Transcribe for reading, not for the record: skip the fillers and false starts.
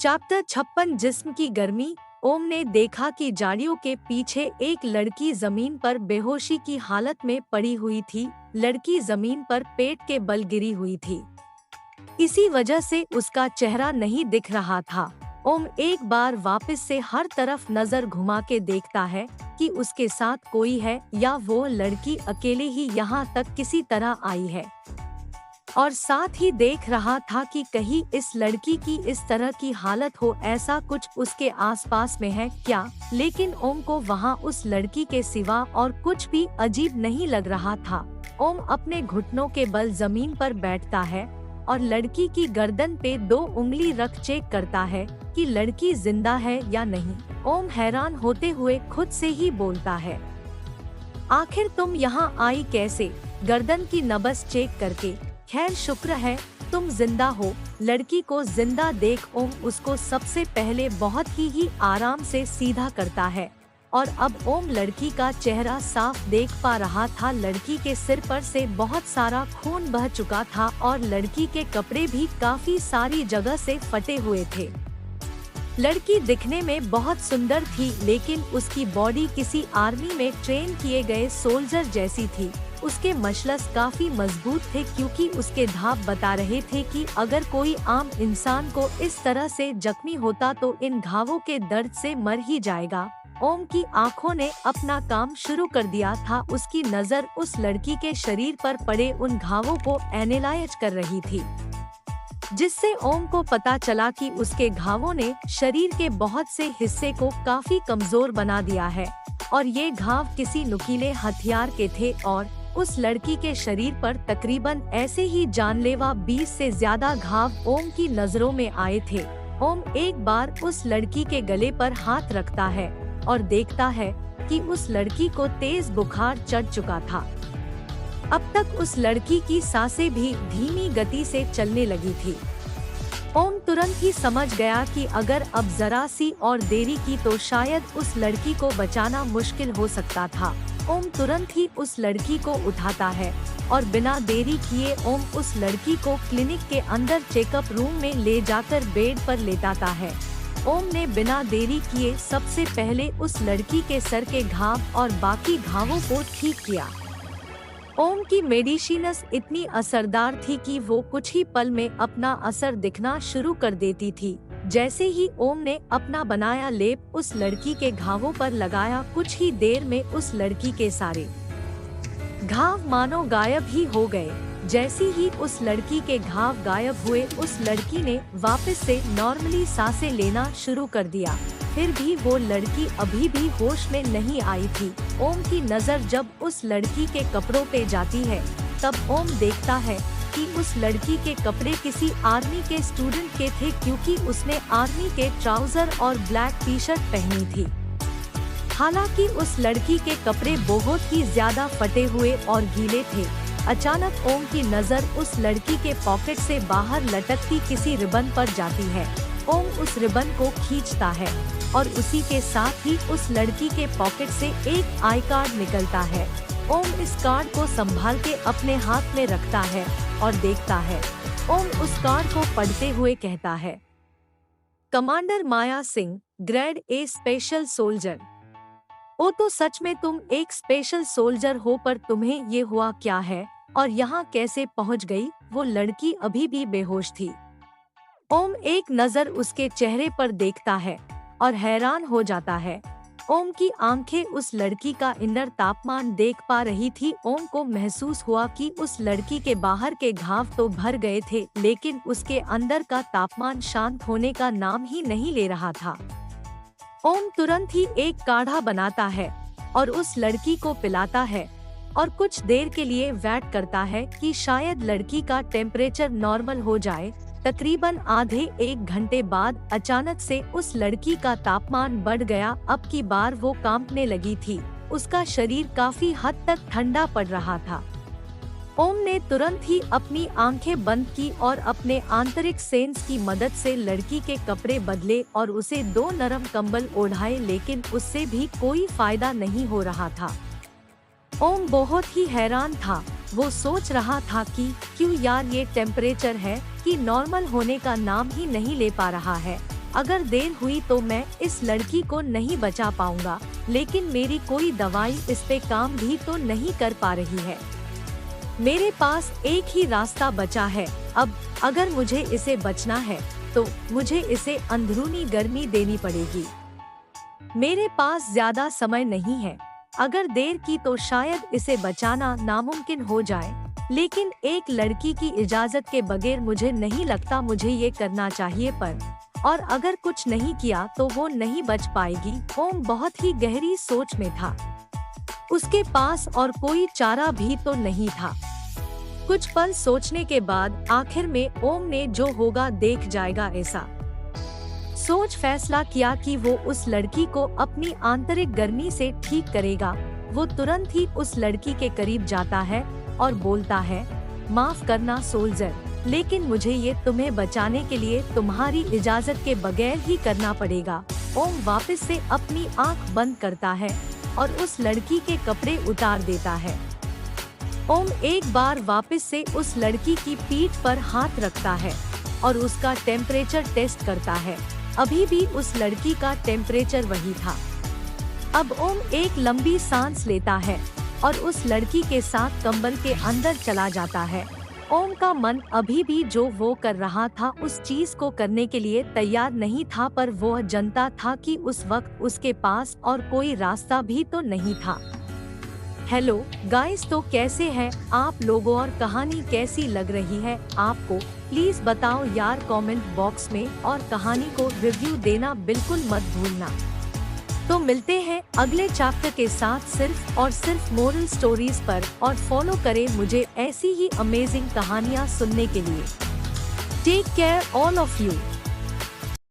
Chapter 56 जिस्म की गर्मी। ओम ने देखा कि झाड़ियों के पीछे एक लड़की जमीन पर बेहोशी की हालत में पड़ी हुई थी। लड़की जमीन पर पेट के बल गिरी हुई थी, इसी वजह से उसका चेहरा नहीं दिख रहा था। ओम एक बार वापस से हर तरफ नजर घुमा के देखता है कि उसके साथ कोई है या वो लड़की अकेले ही यहाँ तक किसी तरह आई है, और साथ ही देख रहा था कि कहीं इस लड़की की इस तरह की हालत हो, ऐसा कुछ उसके आसपास में है क्या। लेकिन ओम को वहाँ उस लड़की के सिवा और कुछ भी अजीब नहीं लग रहा था। ओम अपने घुटनों के बल जमीन पर बैठता है और लड़की की गर्दन पे 2 उंगली रख चेक करता है कि लड़की जिंदा है या नहीं। ओम हैरान होते हुए खुद से ही बोलता है, आखिर तुम यहाँ आई कैसे? गर्दन की नब्ज चेक करके, खैर शुक्र है तुम जिंदा हो। लड़की को जिंदा देख ओम उसको सबसे पहले बहुत ही आराम से सीधा करता है, और अब ओम लड़की का चेहरा साफ देख पा रहा था। लड़की के सिर पर से बहुत सारा खून बह चुका था और लड़की के कपड़े भी काफी सारी जगह से फटे हुए थे। लड़की दिखने में बहुत सुंदर थी, लेकिन उसकी बॉडी किसी आर्मी में ट्रेन किए गए सोल्जर जैसी थी। उसके मसल्स काफी मजबूत थे, क्योंकि उसके घाव बता रहे थे कि अगर कोई आम इंसान को इस तरह से जख्मी होता तो इन घावों के दर्द से मर ही जाएगा। ओम की आंखों ने अपना काम शुरू कर दिया था। उसकी नजर उस लड़की के शरीर पर पड़े उन घावों को एनालाइज कर रही थी, जिससे ओम को पता चला कि उसके घावों ने शरीर के बहुत से हिस्से को काफी कमजोर बना दिया है, और ये घाव किसी नुकीले हथियार के थे। और उस लड़की के शरीर पर तकरीबन ऐसे ही जानलेवा 20 से ज्यादा घाव ओम की नजरों में आए थे। ओम एक बार उस लड़की के गले पर हाथ रखता है और देखता है कि उस लड़की को तेज बुखार चढ़ चुका था। अब तक उस लड़की की सांसें भी धीमी गति से चलने लगी थी। ओम तुरंत ही समझ गया कि अगर अब जरा सी और देरी की तो शायद उस लड़की को बचाना मुश्किल हो सकता था। ओम तुरंत ही उस लड़की को उठाता है और बिना देरी किए ओम उस लड़की को क्लिनिक के अंदर चेकअप रूम में ले जाकर बेड पर लेटाता है। ओम ने बिना देरी किए सबसे पहले उस लड़की के सर के घाव और बाकी घावों को ठीक किया। ओम की मेडिसिन्स इतनी असरदार थी कि वो कुछ ही पल में अपना असर दिखना शुरू कर देती थी। जैसे ही ओम ने अपना बनाया लेप उस लड़की के घावों पर लगाया, कुछ ही देर में उस लड़की के सारे घाव मानो गायब ही हो गए। जैसे ही उस लड़की के घाव गायब हुए, उस लड़की ने वापस से नॉर्मली सांसें लेना शुरू कर दिया। फिर भी वो लड़की अभी भी होश में नहीं आई थी। ओम की नज़र जब उस लड़की के कपड़ों पे जाती है, तब ओम देखता है कि उस लड़की के कपड़े किसी आर्मी के स्टूडेंट के थे, क्योंकि उसने आर्मी के ट्राउजर और ब्लैक टी शर्ट पहनी थी। हालांकि उस लड़की के कपड़े बहुत ही ज्यादा फटे हुए और गीले थे। अचानक ओम की नज़र उस लड़की के पॉकेट से बाहर लटकती किसी रिबन पर जाती है। ओम उस रिबन को खींचता है और उसी के साथ ही उस लड़की के पॉकेट से एक आई कार्ड निकलता है। ओम इस कार्ड को संभाल के अपने हाथ में रखता है और देखता है। ओम उस कार्ड को पढ़ते हुए कहता है, commander Maya Singh, grade A special soldier. ओ तो सच में तुम एक स्पेशल सोल्जर हो, पर तुम्हें ये हुआ क्या है और यहाँ कैसे पहुँच गई? वो लड़की अभी भी बेहोश थी। ओम एक नज़र उसके चेहरे पर देखता है और हैरान हो जाता है। ओम की आंखें उस लड़की का इनर तापमान देख पा रही थी। ओम को महसूस हुआ कि उस लड़की के बाहर के घाव तो भर गए थे, लेकिन उसके अंदर का तापमान शांत होने का नाम ही नहीं ले रहा था। ओम तुरंत ही एक काढ़ा बनाता है और उस लड़की को पिलाता है और कुछ देर के लिए वेट करता है कि शायद लड़की का टेम्परेचर नॉर्मल हो जाए। तकरीबन आधे 1 घंटे बाद अचानक से उस लड़की का तापमान बढ़ गया। अब की बार वो कांपने लगी थी। उसका शरीर काफी हद तक ठंडा पड़ रहा था। ओम ने तुरंत ही अपनी आंखें बंद की और अपने आंतरिक सेंस की मदद से लड़की के कपड़े बदले और उसे 2 नरम कंबल ओढ़ाए, लेकिन उससे भी कोई फायदा नहीं हो रहा था। ओम बहुत ही हैरान था। वो सोच रहा था कि क्यों यार ये टेम्परेचर है कि नॉर्मल होने का नाम ही नहीं ले पा रहा है। अगर देर हुई तो मैं इस लड़की को नहीं बचा पाऊंगा, लेकिन मेरी कोई दवाई इस पे काम भी तो नहीं कर पा रही है। मेरे पास एक ही रास्ता बचा है। अब अगर मुझे इसे बचना है तो मुझे इसे अंदरूनी गर्मी देनी पड़ेगी। मेरे पास ज्यादा समय नहीं है। अगर देर की तो शायद इसे बचाना नामुमकिन हो जाए, लेकिन एक लड़की की इजाजत के बगैर मुझे नहीं लगता मुझे ये करना चाहिए, और अगर कुछ नहीं किया तो वो नहीं बच पाएगी। ओम बहुत ही गहरी सोच में था। उसके पास और कोई चारा भी तो नहीं था। कुछ पल सोचने के बाद आखिर में ओम ने जो होगा देख जाएगा ऐसा सोच फैसला किया कि वो उस लड़की को अपनी आंतरिक गर्मी से ठीक करेगा। वो तुरंत ही उस लड़की के करीब जाता है और बोलता है, माफ करना सोल्जर, लेकिन मुझे ये तुम्हें बचाने के लिए तुम्हारी इजाजत के बगैर ही करना पड़ेगा। ओम वापस से अपनी आंख बंद करता है और उस लड़की के कपड़े उतार देता है। ओम एक बार वापस से उस लड़की की पीठ पर हाथ रखता है और उसका टेम्परेचर टेस्ट करता है। अभी भी उस लड़की का टेम्परेचर वही था। अब ओम एक लंबी सांस लेता है और उस लड़की के साथ कंबल के अंदर चला जाता है। ओम का मन अभी भी जो वो कर रहा था उस चीज को करने के लिए तैयार नहीं था, पर वो जानता था कि उस वक्त उसके पास और कोई रास्ता भी तो नहीं था। हेलो गाइस, तो कैसे हैं आप लोगों और कहानी कैसी लग रही है आपको? प्लीज बताओ यार कमेंट बॉक्स में, और कहानी को रिव्यू देना बिल्कुल मत भूलना। तो मिलते हैं अगले चैप्टर के साथ सिर्फ और सिर्फ मोरल स्टोरीज पर, और फॉलो करें मुझे ऐसी ही अमेजिंग कहानियाँ सुनने के लिए। Take care all of you.